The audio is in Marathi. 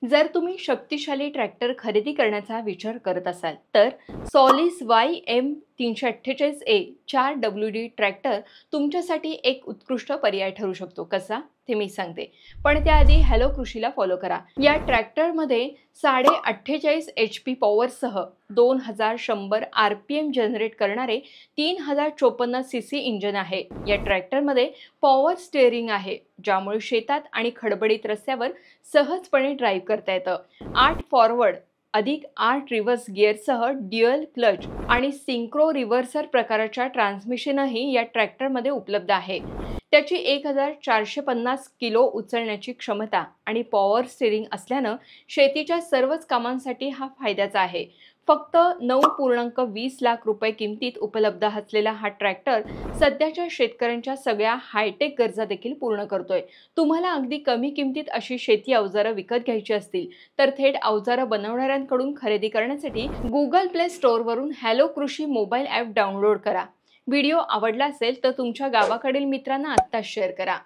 जर तुम्ही शक्तिशाली ट्रॅक्टर खरेदी करण्याचा विचार करत असाल तर Solis YM 348A 4WD tractor तुमच्यासाठी एक उत्कृष्ट पर्याय ठरू शकतो. कसा ते मी सांगते, पण त्याआधी हॅलो कृषीला फॉलो करा. या ट्रॅक्टरमध्ये 48.5 HP पॉवरसह 2100 RPM जनरेट करणारे 3054 CC इंजन आहे. या ट्रॅक्टरमध्ये पॉवर स्टेअरिंग आहे, ज्यामुळे शेतात आणि खडबडीत रस्त्यावर सहजपणे ड्राईव्ह करता येतं. 8 फॉरवर्ड अधिक 8 रिव्हर्स गिअरसह ड्युअल क्लच आणि सिंक्रो रिव्हर्सर प्रकारच्या ट्रान्समिशनही या ट्रॅक्टरमध्ये उपलब्ध आहे. त्याची 1450 किलो उचलण्याची क्षमता आणि पॉवर स्टीअरिंग असल्यानं शेतीच्या सर्वच कामांसाठी हा फायद्याचा आहे. फक्त 9.20 लाख रुपये किमतीत उपलब्ध असलेला हा ट्रॅक्टर सध्याच्या शेतकऱ्यांच्या सगळ्या हायटेक गरजा देखील पूर्ण करतोय. तुम्हाला अगदी कमी किमतीत अशी शेती अवजारं विकत घ्यायची असतील तर थेट अवजारं बनवणाऱ्यांकडून खरेदी करण्यासाठी गुगल प्ले स्टोअरवरून हॅलो कृषी मोबाईल ॲप डाउनलोड करा. व्हिडिओ आवडला असेल तर तुमच्या गावाकडील मित्रांना आत्ताच शेअर करा.